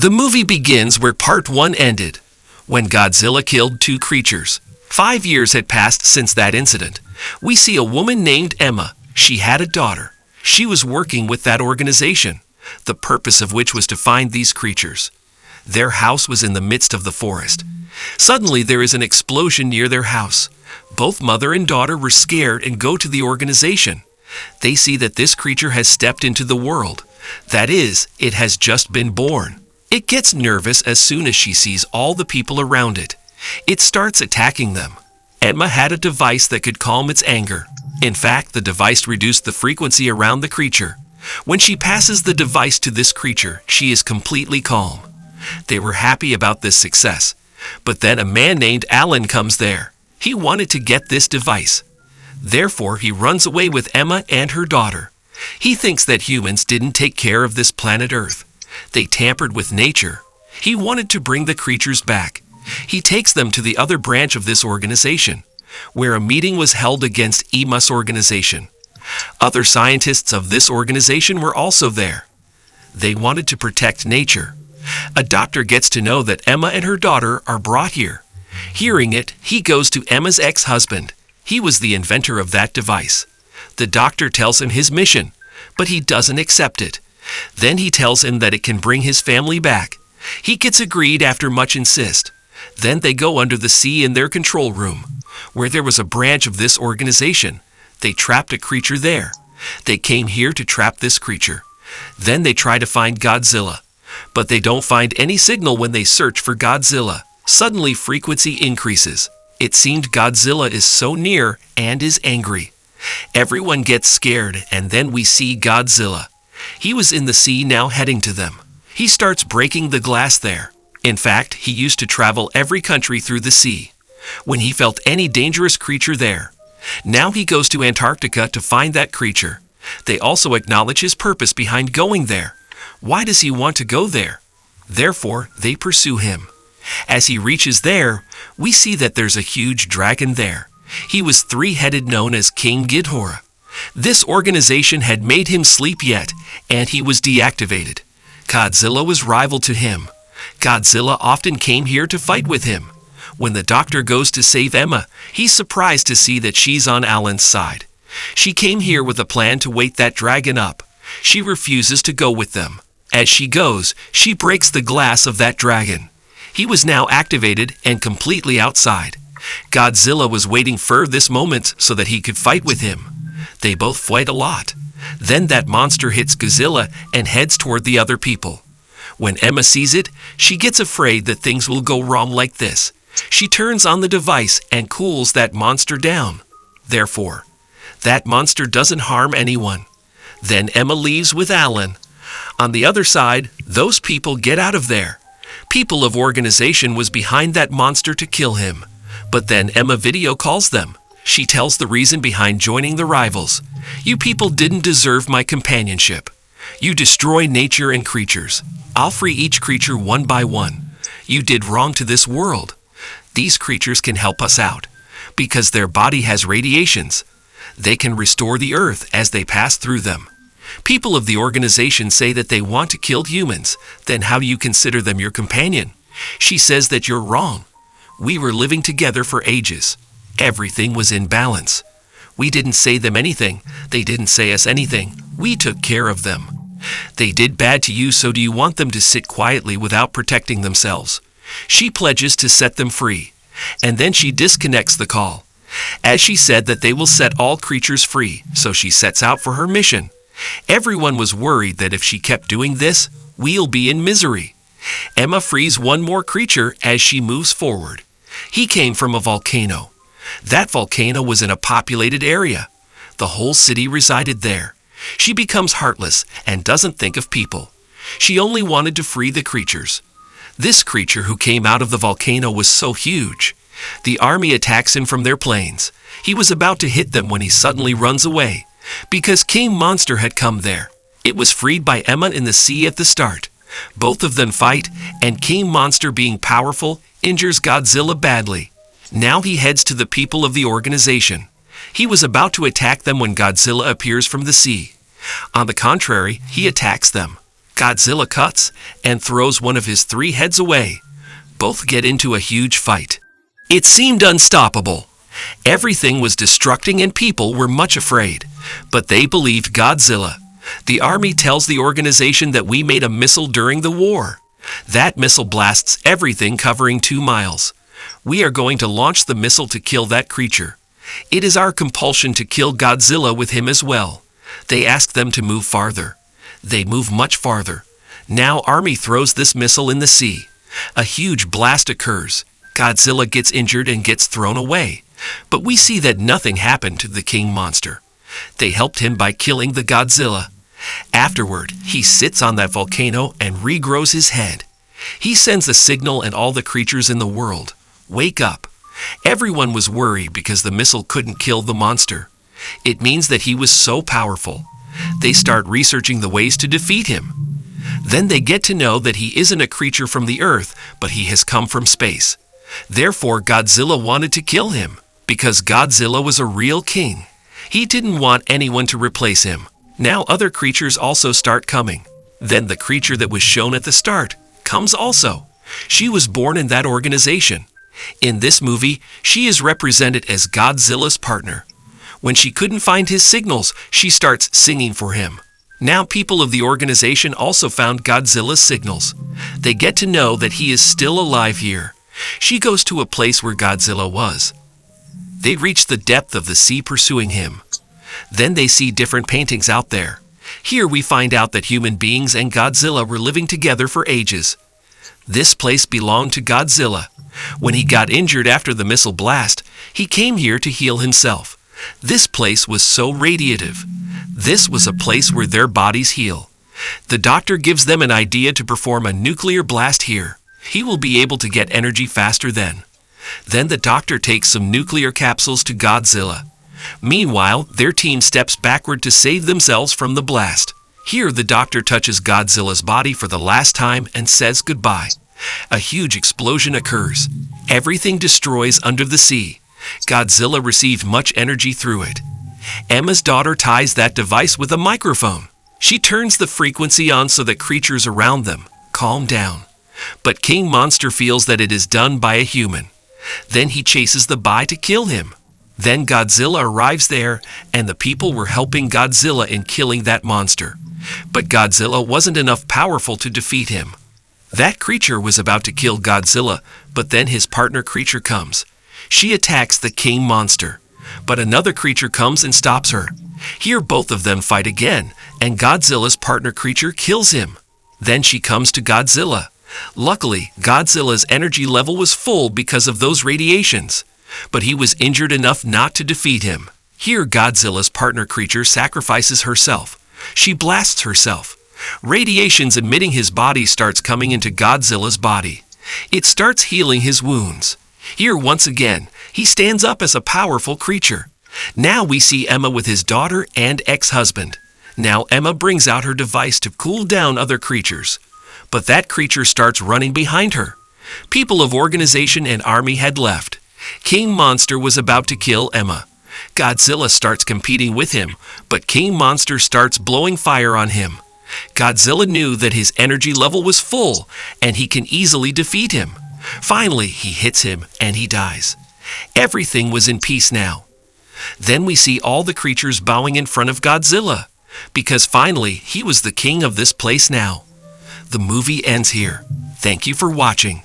The movie begins where part 1 ended, when Godzilla killed 2 creatures. 5 years had passed since that incident. We see a woman named Emma. She had a daughter. She was working with that organization, the purpose of which was to find these creatures. Their house was in the midst of the forest. Suddenly there is an explosion near their house. Both mother and daughter were scared and go to the organization. They see that this creature has stepped into the world. That is, it has just been born. It gets nervous as soon as she sees all the people around it. It starts attacking them. Emma had a device that could calm its anger. In fact, the device reduced the frequency around the creature. When she passes the device to this creature, she is completely calm. They were happy about this success. But then a man named Alan comes there. He wanted to get this device. Therefore, he runs away with Emma and her daughter. He thinks that humans didn't take care of this planet Earth. They tampered with nature. He wanted to bring the creatures back. He takes them to the other branch of this organization, where a meeting was held against Emma's organization. Other scientists of this organization were also there. They wanted to protect nature. A doctor gets to know that Emma and her daughter are brought here. Hearing it, he goes to Emma's ex-husband. He was the inventor of that device. The doctor tells him his mission, but he doesn't accept it. Then he tells him that it can bring his family back. He gets agreed after much insist. Then they go under the sea in their control room, where there was a branch of this organization. They trapped a creature there. They came here to trap this creature. Then they try to find Godzilla, but they don't find any signal when they search for Godzilla. Suddenly frequency increases. It seemed Godzilla is so near and is angry. Everyone gets scared, and then we see Godzilla. He was in the sea now heading to them. He starts breaking the glass there. In fact, he used to travel every country through the sea when he felt any dangerous creature there. Now he goes to Antarctica to find that creature. They also acknowledge his purpose behind going there. Why does he want to go there? Therefore, they pursue him. As he reaches there, we see that there's a huge dragon there. He was 3-headed, known as King Ghidorah. This organization had made him sleep yet, and he was deactivated. Godzilla was rival to him. Godzilla often came here to fight with him. When the doctor goes to save Emma, he's surprised to see that she's on Alan's side. She came here with a plan to wake that dragon up. She refuses to go with them. As she goes, she breaks the glass of that dragon. He was now activated and completely outside. Godzilla was waiting for this moment so that he could fight with him. They both fight a lot. Then that monster hits Godzilla and heads toward the other people. When Emma sees it, she gets afraid that things will go wrong like this. She turns on the device and cools that monster down. Therefore, that monster doesn't harm anyone. Then Emma leaves with Alan. On the other side, those people get out of there. People of organization was behind that monster to kill him. But then Emma video calls them. She tells the reason behind joining the rivals. You people didn't deserve my companionship. You destroy nature and creatures. I'll free each creature one by one. You did wrong to this world. These creatures can help us out, because their body has radiations. They can restore the earth as they pass through them. People of the organization say that they want to kill humans. Then how do you consider them your companion? She says that you're wrong. We were living together for ages. Everything was in balance. We didn't say them anything. They didn't say us anything. We took care of them. They did bad to you, so do you want them to sit quietly without protecting themselves? She pledges to set them free, and then she disconnects the call. As she said that they will set all creatures free, so she sets out for her mission. Everyone was worried that if she kept doing this, we'll be in misery. Emma frees one more creature as she moves forward. He came from a volcano. That volcano was in a populated area. The whole city resided there. She becomes heartless and doesn't think of people. She only wanted to free the creatures. This creature who came out of the volcano was so huge. The army attacks him from their planes. He was about to hit them when he suddenly runs away, because King Monster had come there. It was freed by Emma in the sea at the start. Both of them fight, and King Monster, being powerful, injures Godzilla badly. Now he heads to the people of the organization. He was about to attack them when Godzilla appears from the sea. On the contrary, he attacks them. Godzilla cuts and throws one of his 3 heads away. Both get into a huge fight. It seemed unstoppable. Everything was destructing and people were much afraid. But they believed Godzilla. The army tells the organization that we made a missile during the war. That missile blasts everything covering 2 miles. We are going to launch the missile to kill that creature. It is our compulsion to kill Godzilla with him as well. They ask them to move farther. They move much farther. Now army throws this missile in the sea. A huge blast occurs. Godzilla gets injured and gets thrown away. But we see that nothing happened to the king monster. They helped him by killing the Godzilla. Afterward, he sits on that volcano and regrows his head. He sends a signal and all the creatures in the world. Wake up. Everyone was worried because the missile couldn't kill the monster. It means that he was so powerful. They start researching the ways to defeat him. Then they get to know that he isn't a creature from the earth, but he has come from space. Therefore, Godzilla wanted to kill him, because Godzilla was a real king. He didn't want anyone to replace him. Now other creatures also start coming. Then the creature that was shown at the start comes also. She was born in that organization. In this movie, she is represented as Godzilla's partner. When she couldn't find his signals, she starts singing for him. Now people of the organization also found Godzilla's signals. They get to know that he is still alive here. She goes to a place where Godzilla was. They reach the depth of the sea pursuing him. Then they see different paintings out there. Here we find out that human beings and Godzilla were living together for ages. This place belonged to Godzilla. When he got injured after the missile blast, he came here to heal himself. This place was so radiative. This was a place where their bodies heal. The doctor gives them an idea to perform a nuclear blast here. He will be able to get energy faster then. Then the doctor takes some nuclear capsules to Godzilla. Meanwhile, their team steps backward to save themselves from the blast. Here the doctor touches Godzilla's body for the last time and says goodbye. A huge explosion occurs. Everything destroys under the sea. Godzilla received much energy through it. Emma's daughter ties that device with a microphone. She turns the frequency on so that creatures around them calm down. But King Monster feels that it is done by a human. Then he chases the bee to kill him. Then Godzilla arrives there, and the people were helping Godzilla in killing that monster. But Godzilla wasn't enough powerful to defeat him. That creature was about to kill Godzilla, but then his partner creature comes. She attacks the king monster, but another creature comes and stops her. Here both of them fight again, and Godzilla's partner creature kills him. Then she comes to Godzilla. Luckily, Godzilla's energy level was full because of those radiations, but he was injured enough not to defeat him. Here Godzilla's partner creature sacrifices herself. She blasts herself. Radiations emitting his body starts coming into Godzilla's body. It starts healing his wounds. Here once again, he stands up as a powerful creature. Now we see Emma with his daughter and ex-husband. Now Emma brings out her device to cool down other creatures. But that creature starts running behind her. People of organization and army had left. King Monster was about to kill Emma. Godzilla starts competing with him, but King Monster starts blowing fire on him. Godzilla knew that his energy level was full, and he can easily defeat him. Finally, he hits him, and he dies. Everything was in peace now. Then we see all the creatures bowing in front of Godzilla, because finally, he was the king of this place now. The movie ends here. Thank you for watching.